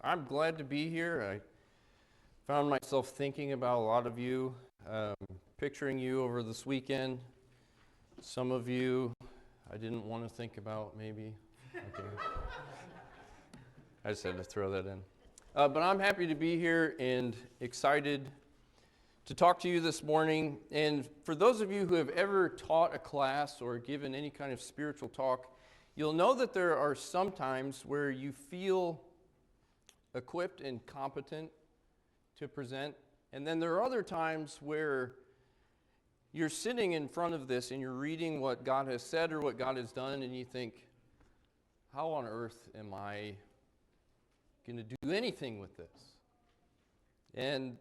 I'm glad to be here. I found myself thinking about a lot of you, picturing you over this weekend. Some of you I didn't want to think about, maybe. Okay. I just had to throw that in. But I'm happy to be here and excited to talk to you this morning. And for those of you who have ever taught a class or given any kind of spiritual talk, you'll know that there are some times where you feel equipped and competent to present. And then there are other times where you're sitting in front of this and you're reading what God has said or what God has done, and you think, how on earth am I going to do anything with this? And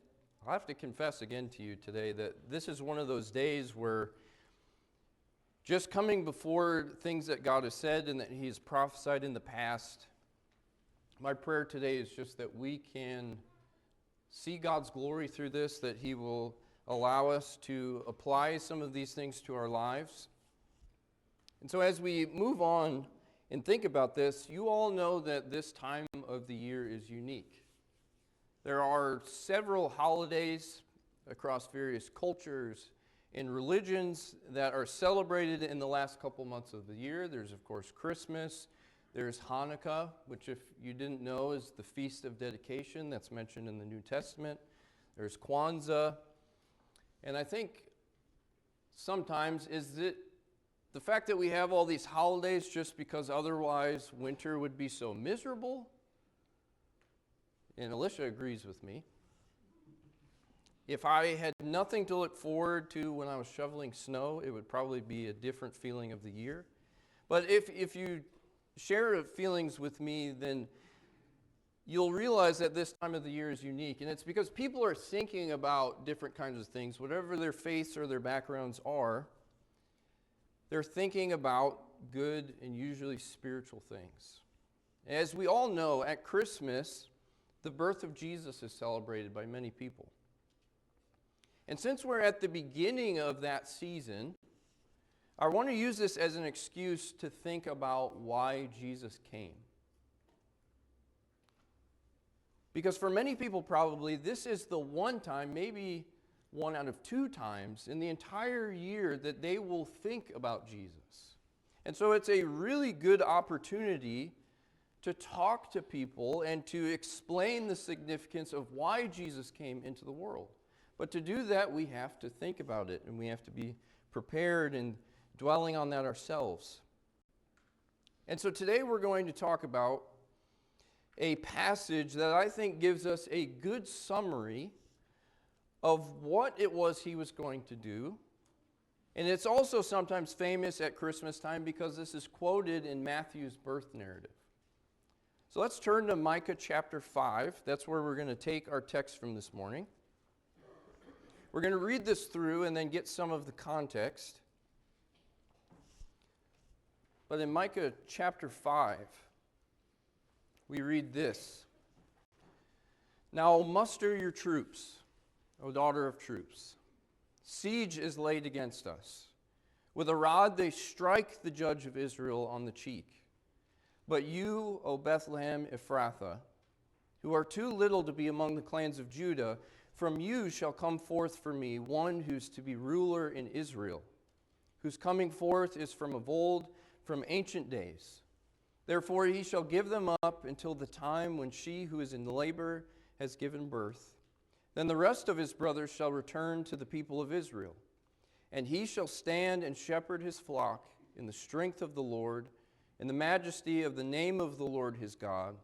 I'll have to confess again to you today that this is one of those days where just coming before things that God has said and that He has prophesied in the past, my prayer today is just that we can see God's glory through this, that He will allow us to apply some of these things to our lives. And so as we move on and think about this, you all know that this time of the year is unique. There are several holidays across various cultures and religions that are celebrated in the last couple months of the year. There's, of course, Christmas. There's Hanukkah, which, if you didn't know, is the Feast of Dedication that's mentioned in the New Testament. There's Kwanzaa. And I think sometimes is it the fact that we have all these holidays just because otherwise winter would be so miserable? And Alicia agrees with me. If I had nothing to look forward to when I was shoveling snow, it would probably be a different feeling of the year. But if you share feelings with me, then you'll realize that this time of the year is unique. And it's because people are thinking about different kinds of things. Whatever their faiths or their backgrounds are, they're thinking about good and usually spiritual things. As we all know, at Christmas, the birth of Jesus is celebrated by many people. And since we're at the beginning of that season, I want to use this as an excuse to think about why Jesus came. Because for many people probably, this is the one time, maybe one out of two times in the entire year that they will think about Jesus. And so it's a really good opportunity to talk to people and to explain the significance of why Jesus came into the world. But to do that, we have to think about it, and we have to be prepared and dwelling on that ourselves. And so today we're going to talk about a passage that I think gives us a good summary of what it was He was going to do. And it's also sometimes famous at Christmas time because this is quoted in Matthew's birth narrative. So let's turn to Micah chapter 5. That's where we're going to take our text from this morning. We're going to read this through and then get some of the context. But in Micah chapter 5, we read this. Now muster your troops, O daughter of troops. Siege is laid against us. With a rod they strike the judge of Israel on the cheek. But you, O Bethlehem Ephrathah, who are too little to be among the clans of Judah, from you shall come forth for me one who's to be ruler in Israel, whose coming forth is from of old, from ancient days. Therefore he shall give them up until the time when she who is in labor has given birth. Then the rest of his brothers shall return to the people of Israel. And he shall stand and shepherd his flock in the strength of the Lord, in the majesty of the name of the Lord his God.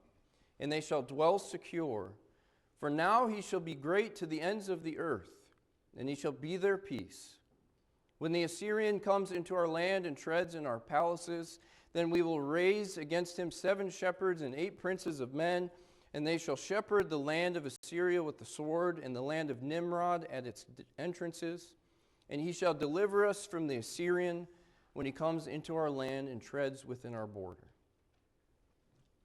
And they shall dwell secure. For now he shall be great to the ends of the earth, and he shall be their peace. When the Assyrian comes into our land and treads in our palaces, then we will raise against him 7 shepherds and 8 princes of men, and they shall shepherd the land of Assyria with the sword, and the land of Nimrod at its entrances. And he shall deliver us from the Assyrian when he comes into our land and treads within our border.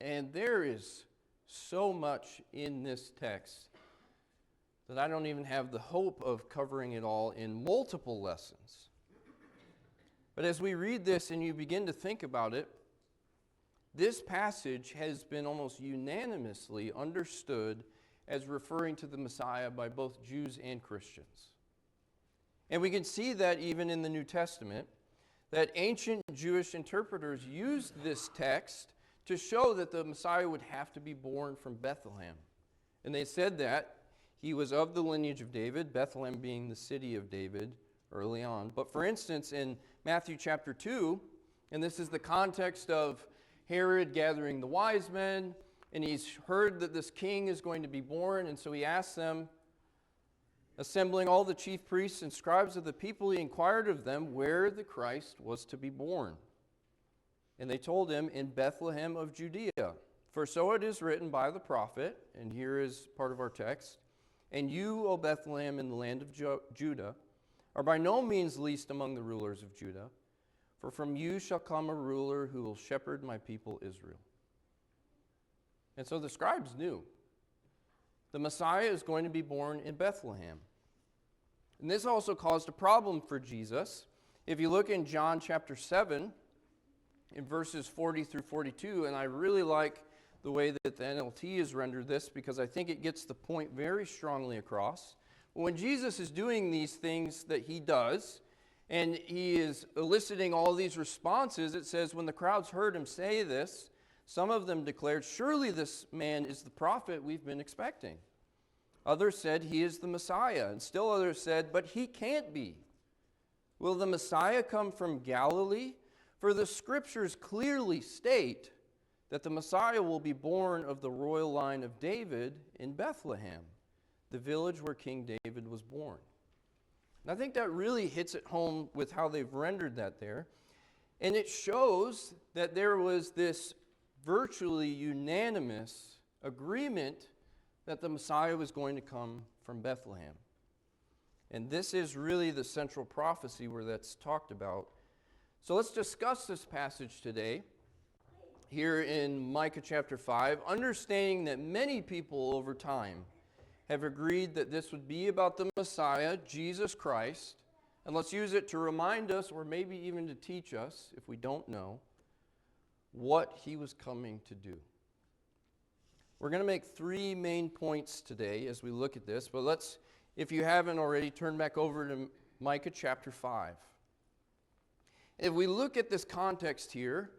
And there is so much in this text that I don't even have the hope of covering it all in multiple lessons. But as we read this and you begin to think about it, this passage has been almost unanimously understood as referring to the Messiah by both Jews and Christians. And we can see that even in the New Testament, that ancient Jewish interpreters used this text to show that the Messiah would have to be born from Bethlehem. And they said that he was of the lineage of David, Bethlehem being the city of David early on. But for instance, in Matthew chapter 2, and this is the context of Herod gathering the wise men, and he's heard that this king is going to be born, and so he asks them, assembling all the chief priests and scribes of the people, he inquired of them where the Christ was to be born. And they told him, in Bethlehem of Judea. For so it is written by the prophet, and here is part of our text, and you, O Bethlehem, in the land of Judah, are by no means least among the rulers of Judah, for from you shall come a ruler who will shepherd my people Israel. And so the scribes knew the Messiah is going to be born in Bethlehem. And this also caused a problem for Jesus. If you look in John chapter 7, in verses 40 through 42, and I really like the way that the NLT has rendered this because I think it gets the point very strongly across. When Jesus is doing these things that he does, and he is eliciting all these responses, it says, when the crowds heard him say this, some of them declared, surely this man is the prophet we've been expecting. Others said, he is the Messiah. And still others said, but he can't be. Will the Messiah come from Galilee? For the scriptures clearly state that the Messiah will be born of the royal line of David in Bethlehem, the village where King David was born. And I think that really hits it home with how they've rendered that there. And it shows that there was this virtually unanimous agreement that the Messiah was going to come from Bethlehem. And this is really the central prophecy where that's talked about. So let's discuss this passage today here in Micah chapter 5, understanding that many people over time have agreed that this would be about the Messiah, Jesus Christ. And let's use it to remind us, or maybe even to teach us, if we don't know, what he was coming to do. We're going to make three main points today as we look at this, but let's, if you haven't already, turn back over to Micah chapter 5. If we look at this context here,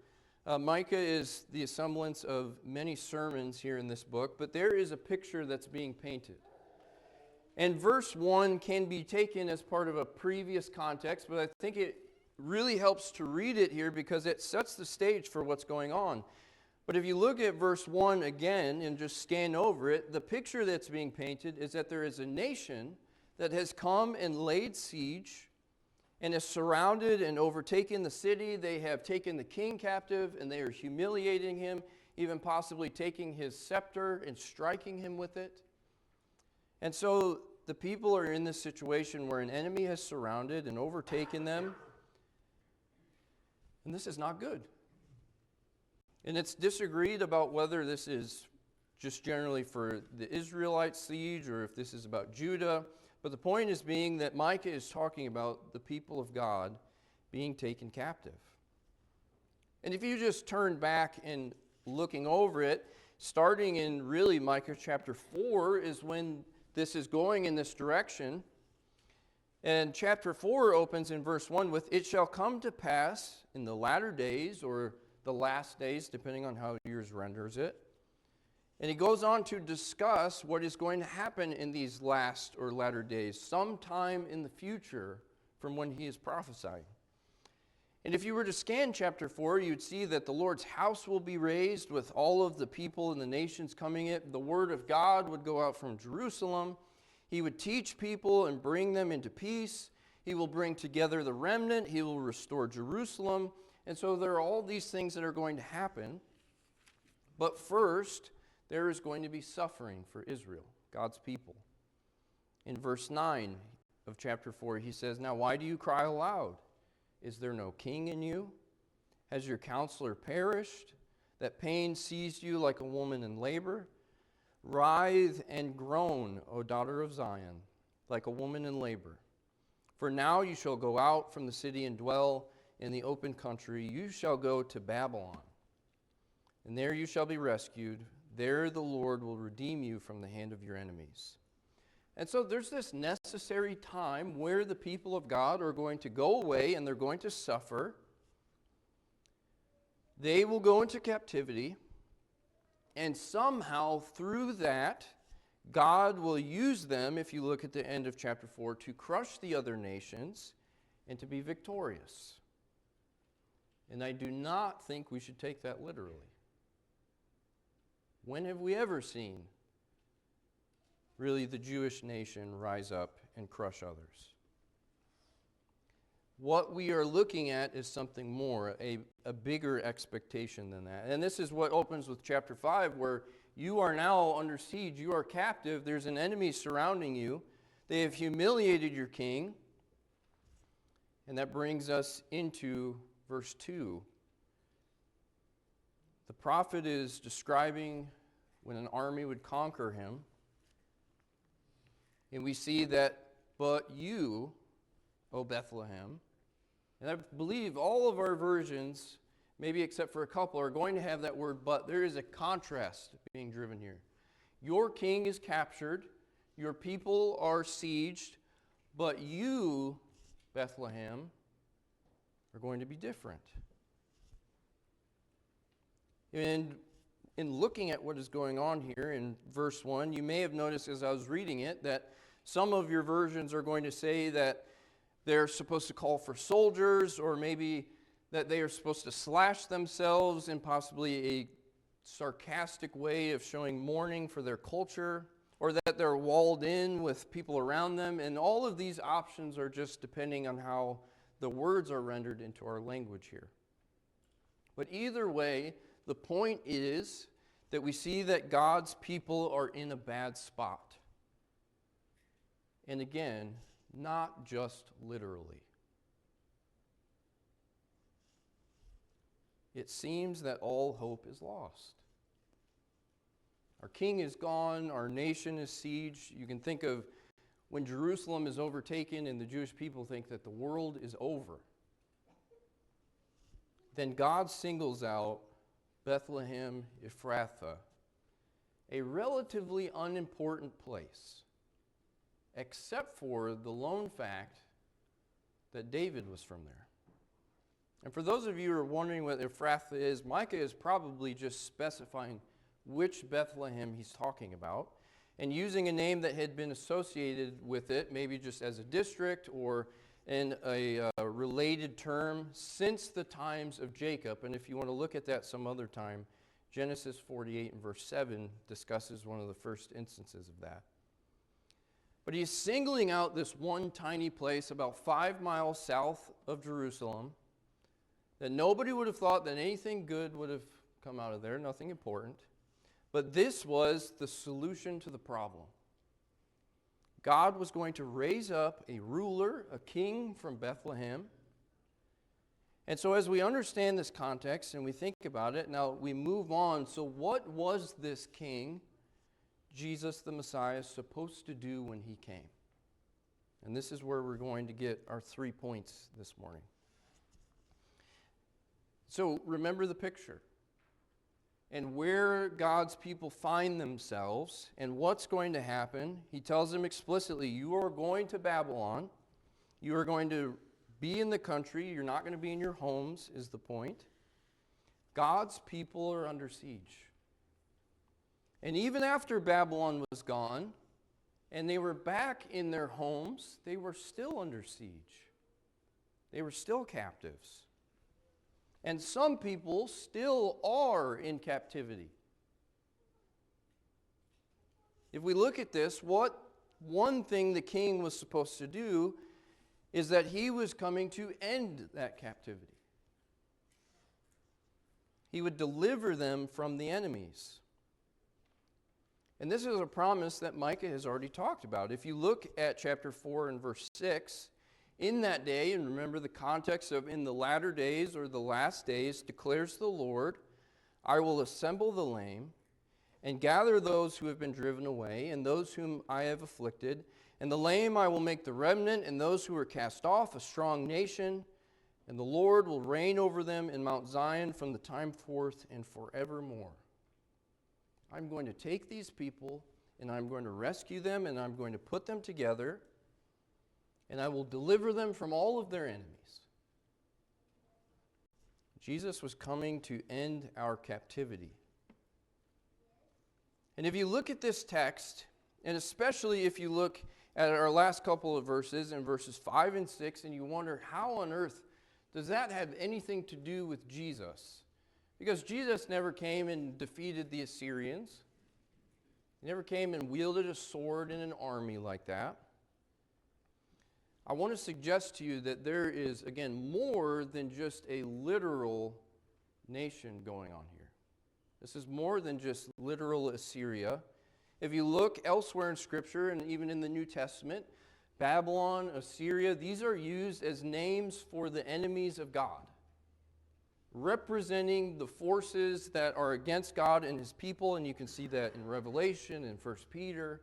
Micah is the semblance of many sermons here in this book, but there is a picture that's being painted. And verse 1 can be taken as part of a previous context, but I think it really helps to read it here because it sets the stage for what's going on. But if you look at verse 1 again and just scan over it, the picture that's being painted is that there is a nation that has come and laid siege and has surrounded and overtaken the city. They have taken the king captive and they are humiliating him, even possibly taking his scepter and striking him with it. And so the people are in this situation where an enemy has surrounded and overtaken them. And this is not good. And it's disagreed about whether this is just generally for the Israelite siege or if this is about Judah. But the point is being that Micah is talking about the people of God being taken captive. And if you just turn back and looking over it, starting in really Micah chapter 4 is when this is going in this direction. And chapter 4 opens in verse 1 with, it shall come to pass in the latter days, or the last days, depending on how yours renders it. And he goes on to discuss what is going to happen in these last or latter days, sometime in the future from when he is prophesying. And if you were to scan chapter 4, you'd see that the Lord's house will be raised with all of the people and the nations coming in. The word of God would go out from Jerusalem. He would teach people and bring them into peace. He will bring together the remnant. He will restore Jerusalem. And so there are all these things that are going to happen. But first, there is going to be suffering for Israel, God's people. In verse 9 of chapter 4, he says, now why do you cry aloud? Is there no king in you? Has your counselor perished? That pain seized you like a woman in labor? Writhe and groan, O daughter of Zion, like a woman in labor. For now you shall go out from the city and dwell in the open country. You shall go to Babylon. and there you shall be rescued. There the Lord will redeem you from the hand of your enemies. And so there's this necessary time where the people of God are going to go away and they're going to suffer. They will go into captivity, and somehow through that, God will use them, if you look at the end of chapter 4, to crush the other nations and to be victorious. And I do not think we should take that literally. When have we ever seen really the Jewish nation rise up and crush others? What we are looking at is something more, a bigger expectation than that. And this is what opens with chapter 5, where you are now under siege, you are captive, there's an enemy surrounding you. They have humiliated your king. And that brings us into verse 2. The prophet is describing when an army would conquer him. And we see that, but you, O Bethlehem, and I believe all of our versions, maybe except for a couple, are going to have that word but. There is a contrast being driven here. Your king is captured, your people are sieged, but you, Bethlehem, are going to be different. And in looking at what is going on here in verse 1, you may have noticed as I was reading it that some of your versions are going to say that they're supposed to call for soldiers, or maybe that they are supposed to slash themselves in possibly a sarcastic way of showing mourning for their culture, or that they're walled in with people around them. And all of these options are just depending on how the words are rendered into our language here. But either way, the point is that we see that God's people are in a bad spot. And again, not just literally. It seems that all hope is lost. Our king is gone, our nation is sieged. You can think of when Jerusalem is overtaken and the Jewish people think that the world is over. Then God singles out Bethlehem Ephrathah, a relatively unimportant place, except for the lone fact that David was from there. And for those of you who are wondering what Ephrathah is, Micah is probably just specifying which Bethlehem he's talking about, and using a name that had been associated with it, maybe just as a district or in a related term since the times of Jacob. And if you want to look at that some other time, Genesis 48 and verse 7 discusses one of the first instances of that. But he's singling out this one tiny place about 5 miles south of Jerusalem that nobody would have thought that anything good would have come out of there, nothing important. But this was the solution to the problem. God was going to raise up a ruler, a king from Bethlehem. And so as we understand this context and we think about it, now we move on. So what was this king, Jesus the Messiah, supposed to do when he came? And this is where we're going to get our 3 points this morning. So remember the picture and where God's people find themselves and what's going to happen. He tells them explicitly, you are going to Babylon. You are going to be in the country. You're not going to be in your homes, is the point. God's people are under siege. And even after Babylon was gone and they were back in their homes, they were still under siege. They were still captives. And some people still are in captivity. If we look at this, one thing the king was supposed to do is that he was coming to end that captivity. He would deliver them from the enemies. And this is a promise that Micah has already talked about. If you look at chapter 4 and verse 6, in that day, and remember the context of in the latter days or the last days, declares the Lord, I will assemble the lame and gather those who have been driven away and those whom I have afflicted. And the lame I will make the remnant, and those who are cast off a strong nation. And the Lord will reign over them in Mount Zion from the time forth and forevermore. I'm going to take these people, and I'm going to rescue them, and I'm going to put them together, and I will deliver them from all of their enemies. Jesus was coming to end our captivity. And if you look at this text, and especially if you look at our last couple of verses, in verses 5 and 6, and you wonder, how on earth does that have anything to do with Jesus? Because Jesus never came and defeated the Assyrians. He never came and wielded a sword in an army like that. I want to suggest to you that there is, again, more than just a literal nation going on here. This is more than just literal Assyria. If you look elsewhere in Scripture, and even in the New Testament, Babylon, Assyria, these are used as names for the enemies of God, representing the forces that are against God and His people, and you can see that in Revelation and 1 Peter.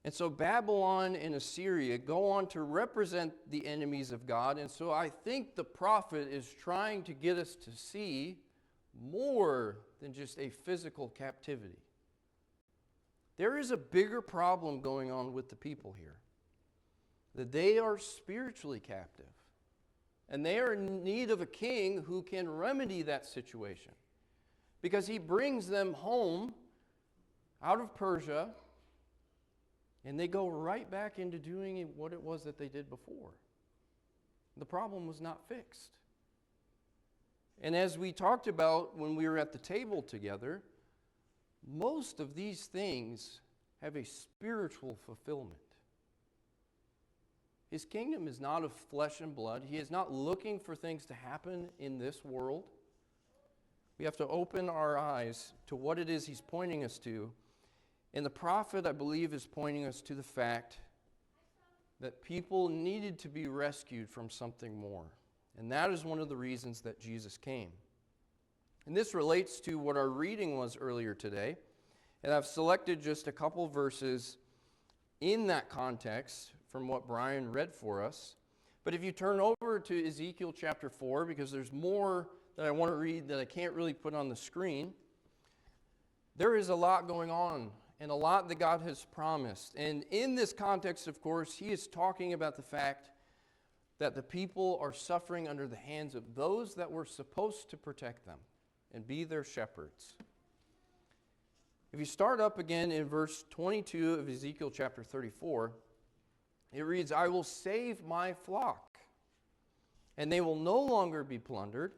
And so Babylon and Assyria go on to represent the enemies of God, and so I think the prophet is trying to get us to see more than just a physical captivity. There is a bigger problem going on with the people here, that they are spiritually captive. And they are in need of a king who can remedy that situation. Because he brings them home out of Persia, and they go right back into doing what it was that they did before. The problem was not fixed. And as we talked about when we were at the table together, most of these things have a spiritual fulfillment. His kingdom is not of flesh and blood. He is not looking for things to happen in this world. We have to open our eyes to what it is He's pointing us to. And the prophet, I believe, is pointing us to the fact that people needed to be rescued from something more. And that is one of the reasons that Jesus came. And this relates to what our reading was earlier today. And I've selected just a couple verses in that context from what Brian read for us. But if you turn over to Ezekiel chapter 4, because there's more that I want to read that I can't really put on the screen, there is a lot going on and a lot that God has promised. And in this context, of course, He is talking about the fact that the people are suffering under the hands of those that were supposed to protect them and be their shepherds. If you start up again in verse 22 of Ezekiel chapter 34, it reads, "I will save my flock, and they will no longer be plundered.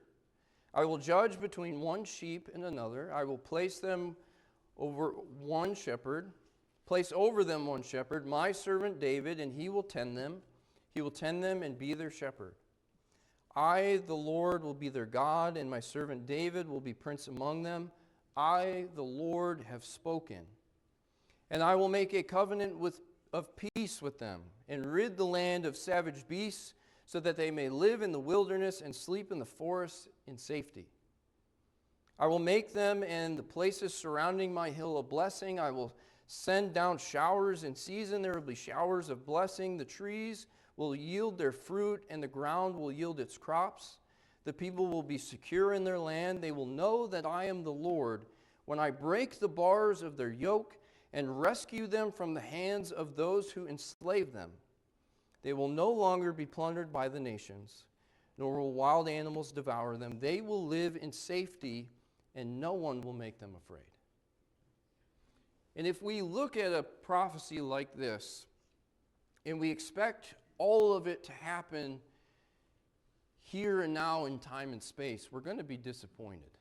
I will judge between one sheep and another. I will place over them one shepherd, my servant David, and he will tend them. He will tend them and be their shepherd. I, the Lord, will be their God, and my servant David will be prince among them. I, the Lord, have spoken. And I will make a covenant of peace with them, and rid the land of savage beasts, so that they may live in the wilderness and sleep in the forests in safety. I will make them and the places surrounding my hill a blessing. I will send down showers in season. There will be showers of blessing. The trees will yield their fruit, and the ground will yield its crops. The people will be secure in their land. They will know that I am the Lord when I break the bars of their yoke and rescue them from the hands of those who enslave them. They will no longer be plundered by the nations, nor will wild animals devour them. They will live in safety, and no one will make them afraid." And if we look at a prophecy like this, and we expect all of it to happen here and now in time and space, we're going to be disappointed.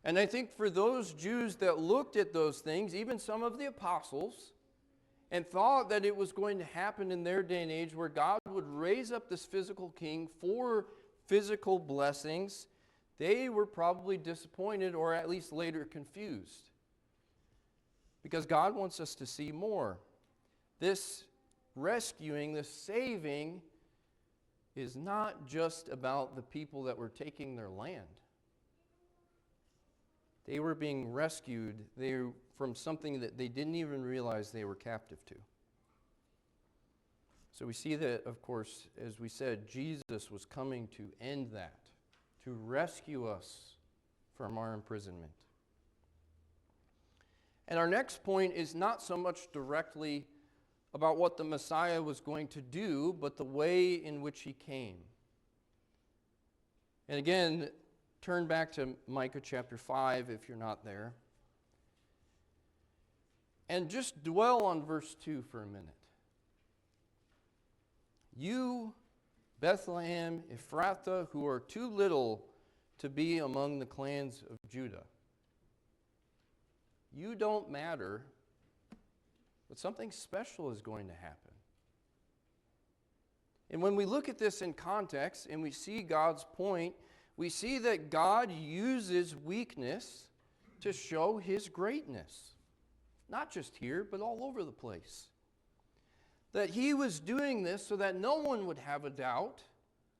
And I think for those Jews that looked at those things, even some of the apostles, and thought that it was going to happen in their day and age where God would raise up this physical king for physical blessings, they were probably disappointed, or at least later confused. Because God wants us to see more. This rescuing, this saving, is not just about the people that were taking their land. They were being rescued from something that they didn't even realize they were captive to. So we see that, of course, as we said, Jesus was coming to end that, to rescue us from our imprisonment. And our next point is not so much directly about what the Messiah was going to do, but the way in which he came. And again, turn back to Micah chapter 5 if you're not there. And just dwell on verse 2 for a minute. You, Bethlehem, Ephrathah, who are too little to be among the clans of Judah. You don't matter, but something special is going to happen. And when we look at this in context and we see God's point, we see that God uses weakness to show his greatness. Not just here, but all over the place. That he was doing this so that no one would have a doubt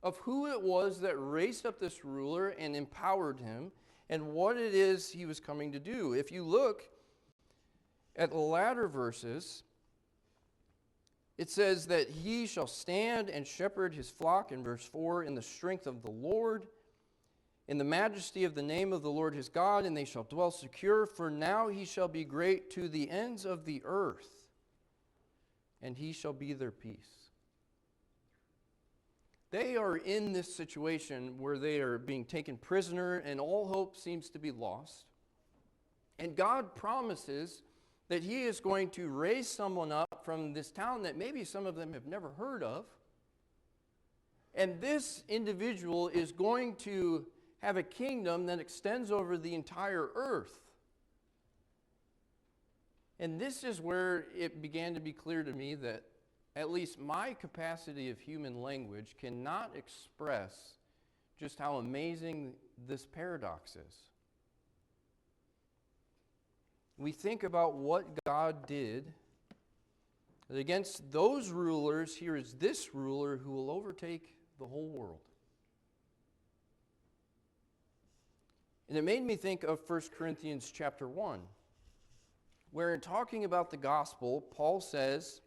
of who it was that raised up this ruler and empowered him and what it is he was coming to do. If you look at the latter verses, it says that he shall stand and shepherd his flock, in verse 4, in the strength of the Lord, in the majesty of the name of the Lord his God, and they shall dwell secure, for now he shall be great to the ends of the earth, and he shall be their peace. They are in this situation where they are being taken prisoner and all hope seems to be lost. And God promises that he is going to raise someone up from this town that maybe some of them have never heard of. And this individual is going to have a kingdom that extends over the entire earth. And this is where it began to be clear to me that at least my capacity of human language cannot express just how amazing this paradox is. We think about what God did, that against those rulers, here is this ruler who will overtake the whole world. And it made me think of 1 Corinthians chapter 1, where in talking about the gospel, Paul says,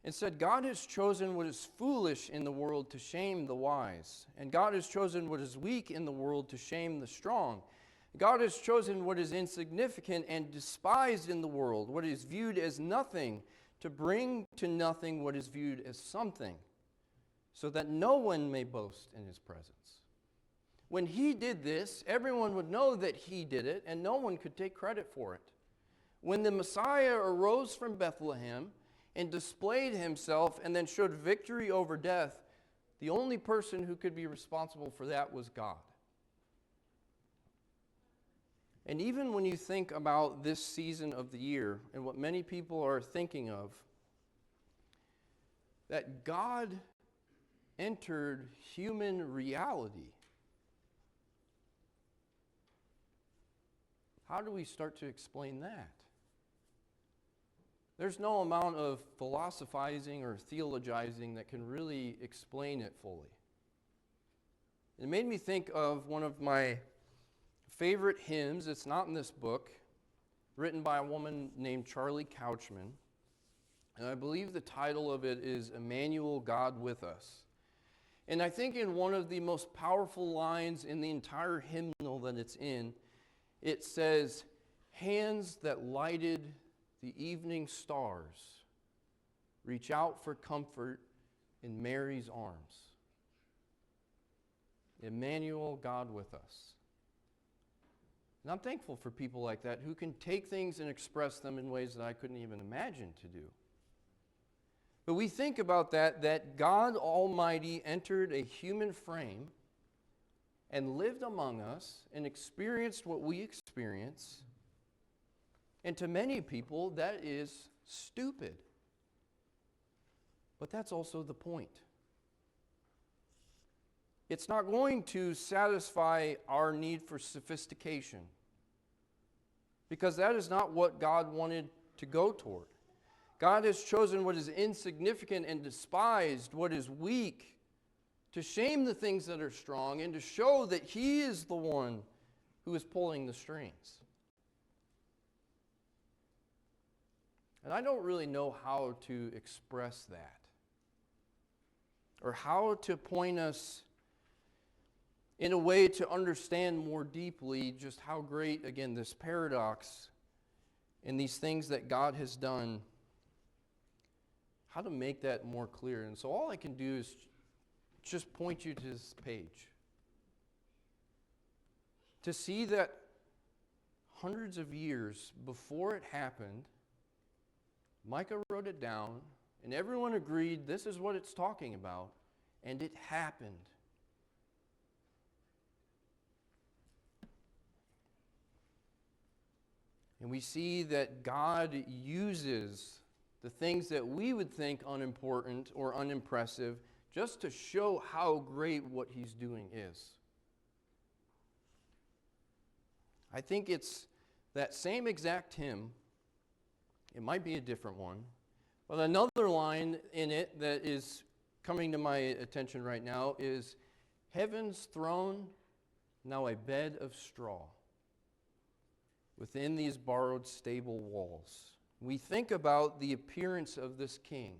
and said, God has chosen what is foolish in the world to shame the wise, and God has chosen what is weak in the world to shame the strong. God has chosen what is insignificant and despised in the world, what is viewed as nothing, to bring to nothing what is viewed as something, so that no one may boast in his presence. When he did this, everyone would know that he did it, and no one could take credit for it. When the Messiah arose from Bethlehem and displayed himself and then showed victory over death, the only person who could be responsible for that was God. And even when you think about this season of the year and what many people are thinking of, that God entered human reality. How do we start to explain that? There's no amount of philosophizing or theologizing that can really explain it fully. It made me think of one of my favorite hymns. It's not in this book, written by a woman named Charlie Couchman. And I believe the title of it is Emmanuel, God with Us. And I think in one of the most powerful lines in the entire hymnal that it's in, it says, hands that lighted the evening stars reach out for comfort in Mary's arms. Emmanuel, God with us. And I'm thankful for people like that who can take things and express them in ways that I couldn't even imagine to do. But we think about that God Almighty entered a human frame and lived among us and experienced what we experience. And to many people, that is stupid. But that's also the point. It's not going to satisfy our need for sophistication, because that is not what God wanted to go toward. God has chosen what is insignificant and despised, what is weak, to shame the things that are strong and to show that he is the one who is pulling the strings. And I don't really know how to express that. or how to point us in a way to understand more deeply just how great, again, this paradox and these things that God has done, how to make that more clear. And so all I can do is just point you to this page. To see that hundreds of years before it happened, Micah wrote it down, and everyone agreed this is what it's talking about, and it happened. And we see that God uses the things that we would think unimportant or unimpressive just to show how great what he's doing is. I think it's that same exact hymn. It might be a different one. But another line in it that is coming to my attention right now is, "Heaven's throne, now a bed of straw, within these borrowed stable walls." We think about the appearance of this king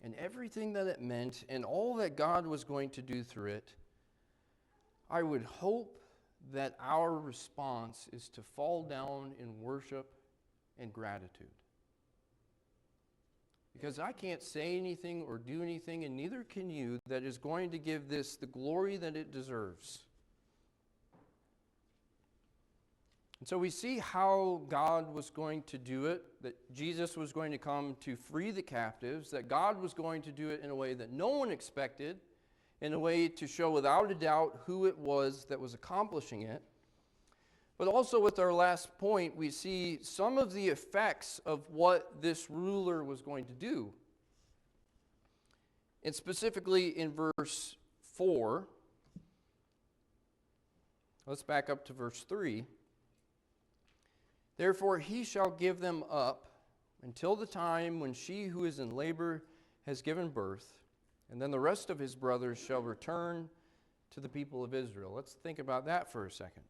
and everything that it meant and all that God was going to do through it. I would hope that our response is to fall down in worship and gratitude. Because I can't say anything or do anything, and neither can you, that is going to give this the glory that it deserves. And so we see how God was going to do it, that Jesus was going to come to free the captives, that God was going to do it in a way that no one expected, in a way to show without a doubt who it was that was accomplishing it. But also with our last point, we see some of the effects of what this ruler was going to do. And specifically in verse 4, let's back up to verse 3. "Therefore he shall give them up until the time when she who is in labor has given birth, and then the rest of his brothers shall return to the people of Israel." Let's think about that for a second.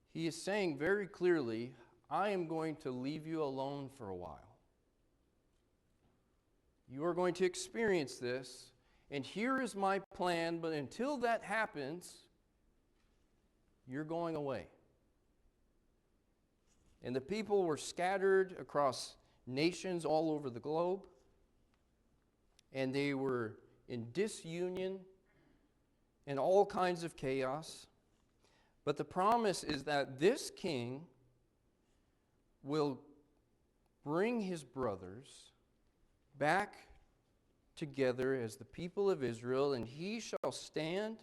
He is saying very clearly, I am going to leave you alone for a while. You are going to experience this, and here is my plan, but until that happens, you're going away. And the people were scattered across nations all over the globe, and they were in disunion and all kinds of chaos. But the promise is that this king will bring his brothers back together as the people of Israel, and he shall stand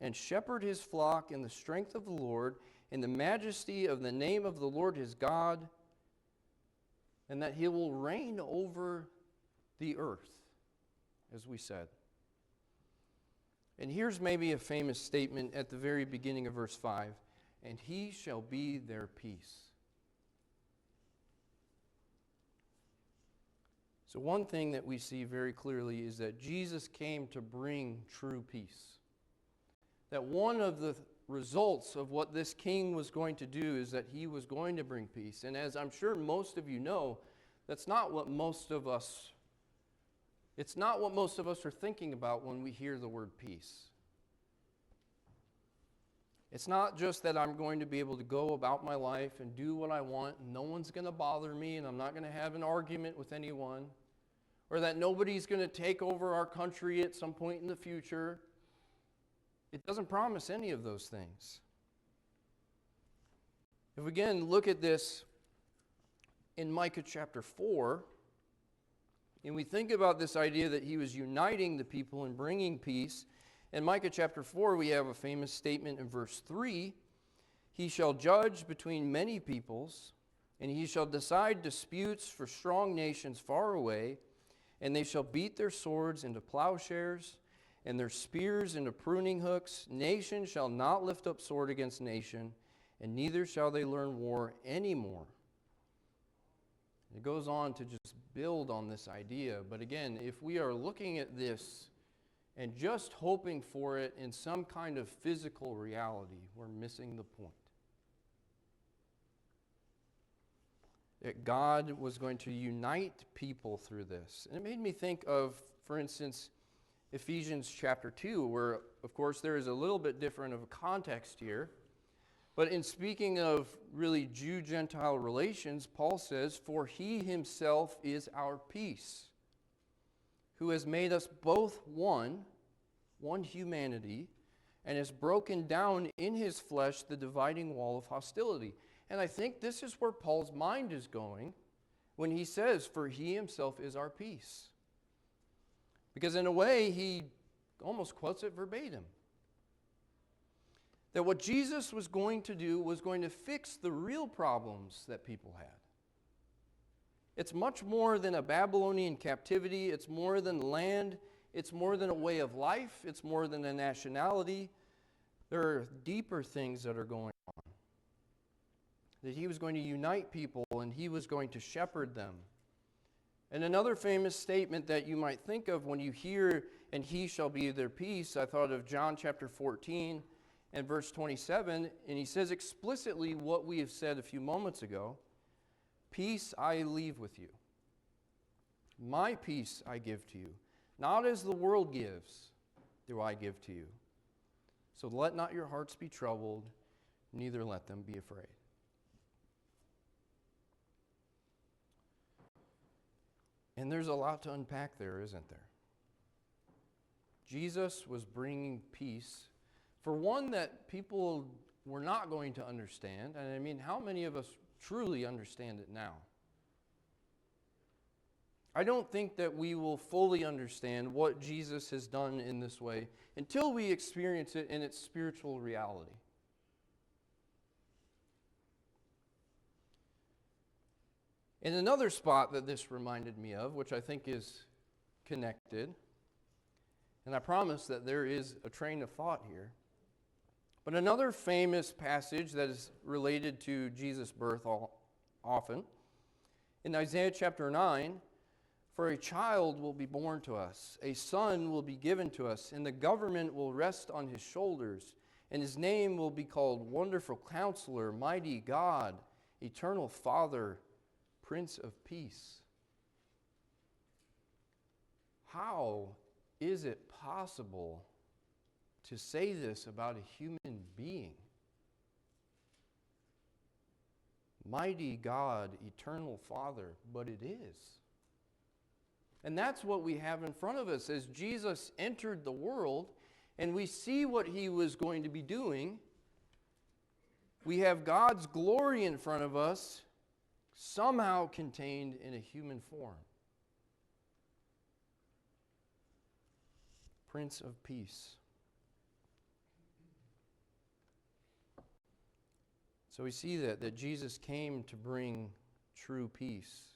and shepherd his flock in the strength of the Lord, in the majesty of the name of the Lord his God, and that he will reign over the earth, as we said. And here's maybe a famous statement at the very beginning of verse 5. "And he shall be their peace." So one thing that we see very clearly is that Jesus came to bring true peace. That one of the results of what this king was going to do is that he was going to bring peace. And as I'm sure most of you know, that's not what most of us It's not what most of us are thinking about when we hear the word peace. It's not just that I'm going to be able to go about my life and do what I want, and no one's going to bother me, and I'm not going to have an argument with anyone, or that nobody's going to take over our country at some point in the future. It doesn't promise any of those things. If we again look at this in Micah chapter 4, and we think about this idea that he was uniting the people and bringing peace. In Micah chapter 4, we have a famous statement in verse 3. "He shall judge between many peoples, and he shall decide disputes for strong nations far away, and they shall beat their swords into plowshares, and their spears into pruning hooks. Nation shall not lift up sword against nation, and neither shall they learn war anymore." It goes on to just build on this idea. But again, if we are looking at this and just hoping for it in some kind of physical reality, we're missing the point. that God was going to unite people through this. And it made me think of, for instance, Ephesians chapter 2, where, of course, there is a little bit different of a context here. But in speaking of really Jew-Gentile relations, Paul says, "For he himself is our peace, who has made us both one humanity, and has broken down in his flesh the dividing wall of hostility." And I think this is where Paul's mind is going when he says, "For he himself is our peace." Because in a way, he almost quotes it verbatim. That what Jesus was going to do was going to fix the real problems that people had. It's much more than a Babylonian captivity. It's more than land. It's more than a way of life. It's more than a nationality. There are deeper things that are going on. That he was going to unite people and he was going to shepherd them. And another famous statement that you might think of when you hear, "and he shall be their peace," I thought of John chapter 14 and verse 27, and he says explicitly what we have said a few moments ago, "Peace I leave with you. My peace I give to you. Not as the world gives, do I give to you. So let not your hearts be troubled, neither let them be afraid." And there's a lot to unpack there, isn't there? Jesus was bringing peace for one that people were not going to understand. And I mean, how many of us truly understand it now? I don't think that we will fully understand what Jesus has done in this way until we experience it in its spiritual reality. And another spot that this reminded me of, which I think is connected, and I promise that there is a train of thought here, but another famous passage that is related to Jesus' birth often, in Isaiah chapter 9, "For a child will be born to us, a son will be given to us, and the government will rest on his shoulders, and his name will be called Wonderful Counselor, Mighty God, Eternal Father, Prince of Peace." How is it possible to say this about a human being? Mighty God, Eternal Father, but it is. And that's what we have in front of us as Jesus entered the world and we see what he was going to be doing. We have God's glory in front of us, somehow contained in a human form. Prince of Peace. So we see that Jesus came to bring true peace.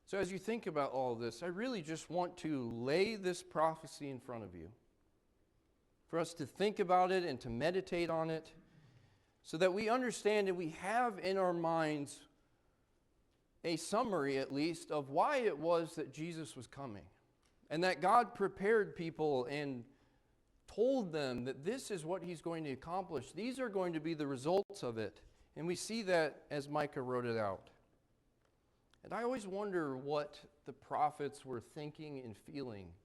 So as you think about all of this, I really just want to lay this prophecy in front of you, for us to think about it and to meditate on it, so that we understand and we have in our minds a summary, at least, of why it was that Jesus was coming. And that God prepared people and told them that this is what he's going to accomplish. These are going to be the results of it. And we see that as Micah wrote it out. And I always wonder what the prophets were thinking and feeling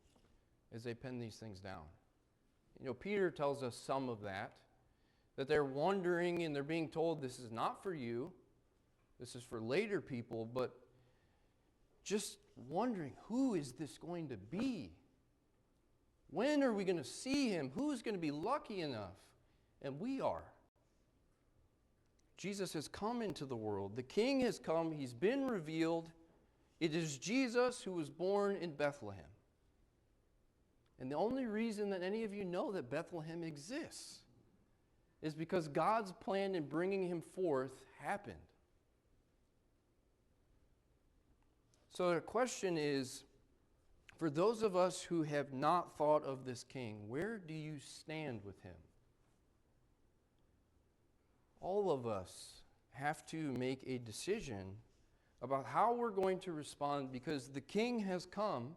as they penned these things down. You know, Peter tells us some of that they're wondering and they're being told this is not for you, this is for later people, but just wondering, who is this going to be? When are we going to see him? Who's going to be lucky enough? And we are. Jesus has come into the world. The King has come. He's been revealed. It is Jesus who was born in Bethlehem. And the only reason that any of you know that Bethlehem exists is because God's plan in bringing him forth happened. So the question is, for those of us who have not thought of this king, where do you stand with him? All of us have to make a decision about how we're going to respond, because the king has come.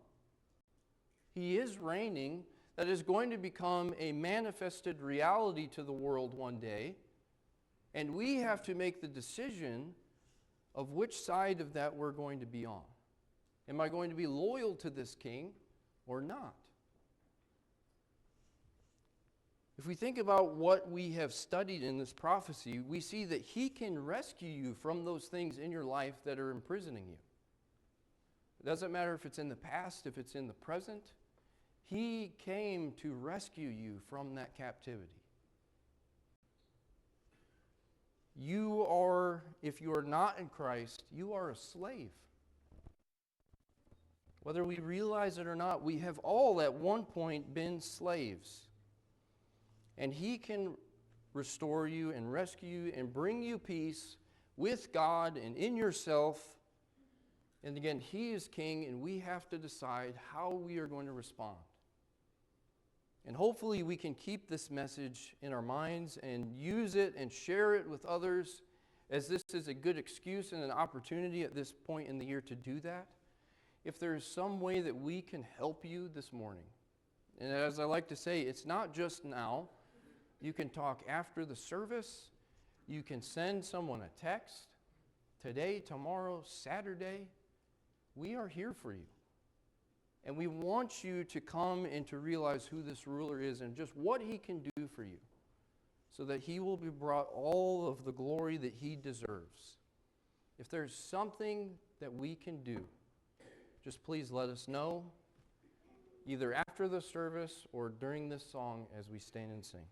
He is reigning. That is going to become a manifested reality to the world one day. And we have to make the decision of which side of that we're going to be on. Am I going to be loyal to this king or not? If we think about what we have studied in this prophecy, we see that he can rescue you from those things in your life that are imprisoning you. It doesn't matter if it's in the past, if it's in the present. He came to rescue you from that captivity. You are, if you are not in Christ, you are a slave. Whether we realize it or not, we have all at one point been slaves. And he can restore you and rescue you and bring you peace with God and in yourself. And again, he is king, and we have to decide how we are going to respond. And hopefully we can keep this message in our minds and use it and share it with others, as this is a good excuse and an opportunity at this point in the year to do that. If there is some way that we can help you this morning, and as I like to say, it's not just now. You can talk after the service. You can send someone a text. Today, tomorrow, Saturday, we are here for you. And we want you to come and to realize who this ruler is and just what he can do for you, so that he will be brought all of the glory that he deserves. If there's something that we can do, just please let us know, either after the service or during this song as we stand and sing.